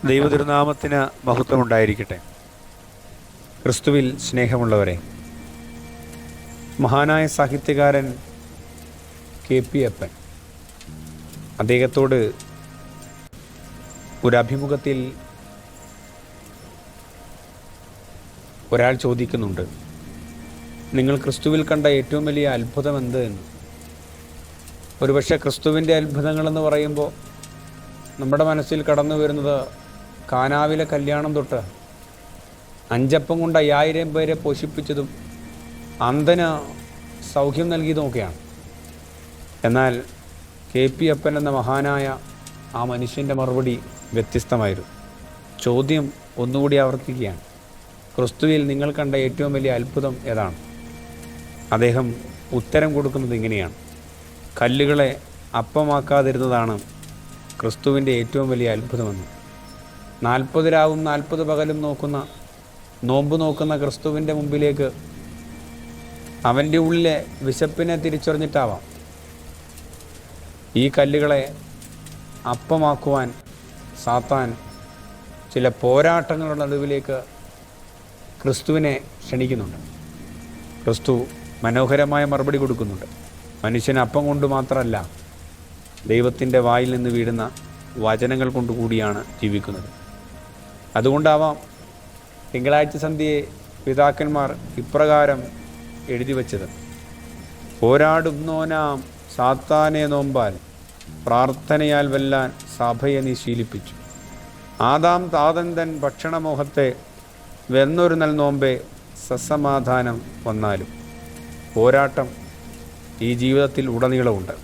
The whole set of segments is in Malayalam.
ദൈവതിരുനാമത്തിന് മഹത്വമുണ്ടായിരിക്കട്ടെ. ക്രിസ്തുവിൽ സ്നേഹമുള്ളവരെ, മഹാനായ സാഹിത്യകാരൻ KP അപ്പൻ അദ്ദേഹത്തോട് ഒരഭിമുഖത്തിൽ ഒരാൾ ചോദിക്കുന്നുണ്ട്, നിങ്ങൾ ക്രിസ്തുവിൽ കണ്ട ഏറ്റവും വലിയ അത്ഭുതം എന്ത് എന്ന്. ഒരുപക്ഷെ ക്രിസ്തുവിൻ്റെ അത്ഭുതങ്ങളെന്ന് പറയുമ്പോൾ നമ്മുടെ മനസ്സിൽ കടന്നു വരുന്നത് കാനാവിലെ കല്യാണം തൊട്ട് 5 അപ്പം കൊണ്ട് 5000 പേരെ പോഷിപ്പിച്ചതും അന്ധന് സൗഖ്യം നൽകിയതുമൊക്കെയാണ്. എന്നാൽ KP അപ്പൻ എന്ന മഹാനായ ആ മനുഷ്യൻ്റെ മറുപടി വ്യത്യസ്തമായിരുന്നു. ചോദ്യം ഒന്നുകൂടി ആവർത്തിക്കുകയാണ്, ക്രിസ്തുവിൽ നിങ്ങൾ കണ്ട ഏറ്റവും വലിയ അത്ഭുതം ഏതാണ്? അദ്ദേഹം ഉത്തരം കൊടുക്കുന്നത് ഇങ്ങനെയാണ്, കല്ലുകളെ അപ്പമാക്കാതിരുന്നതാണ് ക്രിസ്തുവിൻ്റെ ഏറ്റവും വലിയ അത്ഭുതമെന്ന്. 40 രാവും 40 പകലും നോമ്പ് നോക്കുന്ന ക്രിസ്തുവിൻ്റെ മുമ്പിലേക്ക് അവൻ്റെ ഉള്ളിലെ വിശപ്പിനെ തിരിച്ചറിഞ്ഞിട്ടാവാം ഈ കല്ലുകളെ അപ്പമാക്കുവാൻ സാത്താൻ ചില പോരാട്ടങ്ങളുടെ നടുവിലേക്ക് ക്രിസ്തുവിനെ ക്ഷണിക്കുന്നുണ്ട്. ക്രിസ്തു മനോഹരമായ മറുപടി കൊടുക്കുന്നുണ്ട്. മനുഷ്യൻ അപ്പം കൊണ്ട് മാത്രമല്ല, ദൈവത്തിൻ്റെ വായിൽ നിന്ന് വീഴുന്ന വചനങ്ങൾ കൊണ്ടുകൂടിയാണ് ജീവിക്കുന്നത്. അതുകൊണ്ടാവാം തിങ്കളാഴ്ച സന്ധ്യയെ പിതാക്കന്മാർ ഇപ്രകാരം എഴുതി വച്ചത്, പോരാടുന്നോനാം സാത്താനെ നോമ്പാൽ പ്രാർത്ഥനയാൽ വെല്ലാൻ സഭയെ നീ ശീലിപ്പിച്ചു. ആദാം താതന്തൻ ഭക്ഷണമോഹത്തെ വെന്നൊരു നൽ നോമ്പെ സസമാധാനം വന്നാലും. പോരാട്ടം ഈ ജീവിതത്തിൽ ഉടനീളമുണ്ട്.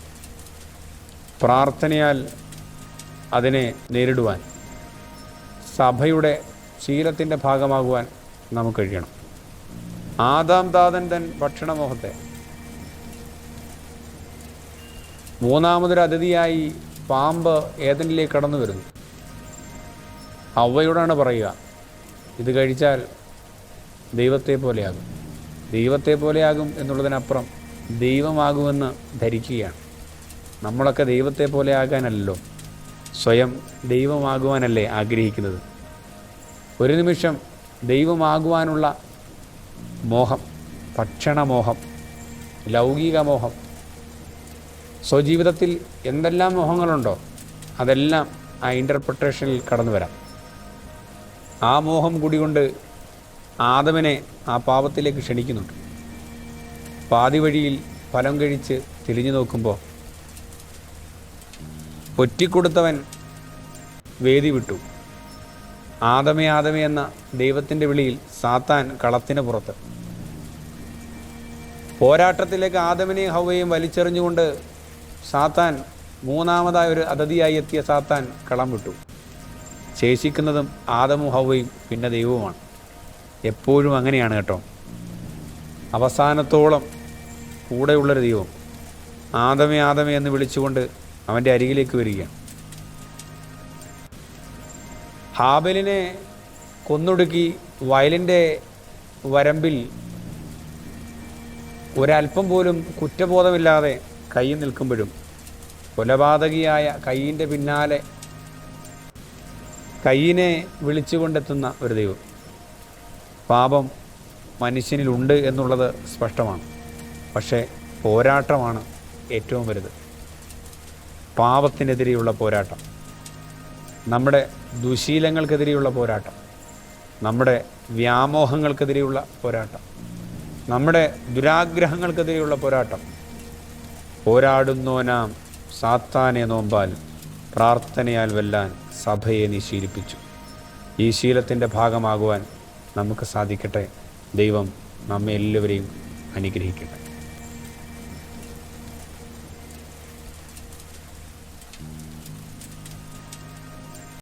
പ്രാർത്ഥനയാൽ അതിനെ നേരിടുവാൻ, സഭയുടെ ശീലത്തിൻ്റെ ഭാഗമാകുവാൻ നമുക്ക് കഴിയണം. ആദാം താതൻ ഭക്ഷണമോഹത്തെ, മൂന്നാമതൊരു അതിഥിയായി പാമ്പ് ഏദനിലേക്ക് കടന്നു വരുന്നു. ഹവ്വയോടാണ് പറയുക, ഇത് കഴിച്ചാൽ ദൈവത്തെ പോലെയാകും. ദൈവത്തെ പോലെയാകും എന്നുള്ളതിനപ്പുറം ദൈവമാകുമെന്ന് ധരിക്കുകയാണ്. നമ്മളൊക്കെ ദൈവത്തെ പോലെ ആകാനല്ലോ, സ്വയം ദൈവമാകുവാനല്ലേ ആഗ്രഹിക്കുന്നത്. ഒരു നിമിഷം ദൈവമാകുവാനുള്ള മോഹം, ഭക്ഷണമോഹം, ലൗകിക മോഹം, സ്വജീവിതത്തിൽ എന്തെല്ലാം മോഹങ്ങളുണ്ടോ അതെല്ലാം ആ ഇൻ്റർപ്രിട്ടേഷനിൽ കടന്നു വരാം. ആ മോഹം കൂടികൊണ്ട് ആദമിനെ ആ പാപത്തിലേക്ക് ക്ഷണിക്കുന്നുണ്ട്. പാതി വഴിയിൽ ഫലം കഴിച്ച് തിരിഞ്ഞു നോക്കുമ്പോൾ ഒറ്റിക്കൊടുത്തവൻ വേദി വിട്ടു. ആദമേ ആദമേ എന്ന ദൈവത്തിൻ്റെ വിളിയിൽ സാത്താൻ കളത്തിന് പുറത്ത്. പോരാട്ടത്തിലേക്ക് ആദമിനെയും ഹവ്വയെയും വലിച്ചെറിഞ്ഞുകൊണ്ട് സാത്താൻ, മൂന്നാമതായ ഒരു അതിഥിയായി എത്തിയ സാത്താൻ കളം വിട്ടു. ശേഷിക്കുന്നതും ആദമും ഹവ്വയും പിന്നെ ദൈവവുമാണ്. എപ്പോഴും അങ്ങനെയാണ് കേട്ടോ. അവസാനത്തോളം കൂടെയുള്ളൊരു ദൈവം ആദമേ ആദമേ എന്ന് വിളിച്ചുകൊണ്ട് അവൻ്റെ അരികിലേക്ക് വരികയാണ്. ഹാബലിനെ കൊന്നൊടുക്കി വയലിൻ്റെ വരമ്പിൽ ഒരല്പം പോലും കുറ്റബോധമില്ലാതെ കയ്യിൽ നിൽക്കുമ്പോഴും കൊലപാതകിയായ കയ്യിൻ്റെ പിന്നാലെ കയ്യിനെ വിളിച്ചുകൊണ്ടെത്തുന്ന ഒരു ദൈവം. പാപം മനുഷ്യനിലുണ്ട് എന്നുള്ളത് സ്പഷ്ടമാണ്. പക്ഷേ പോരാട്ടമാണ് ഏറ്റവും വലുത്. പാപത്തിനെതിരെയുള്ള പോരാട്ടം, നമ്മുടെ ദുശീലങ്ങൾക്കെതിരെയുള്ള പോരാട്ടം, നമ്മുടെ വ്യാമോഹങ്ങൾക്കെതിരെയുള്ള പോരാട്ടം, നമ്മുടെ ദുരാഗ്രഹങ്ങൾക്കെതിരെയുള്ള പോരാട്ടം. പോരാടുന്നോനാം സാത്താനെ നോമ്പാൽ പ്രാർത്ഥനയാൽ വെല്ലാൻ സഭയെ നീ ശീലിപ്പിച്ചു. ഈ ശീലത്തിൻ്റെ ഭാഗമാകുവാൻ നമുക്ക് സാധിക്കട്ടെ. ദൈവം നമ്മെ എല്ലാവരെയും അനുഗ്രഹിക്കട്ടെ.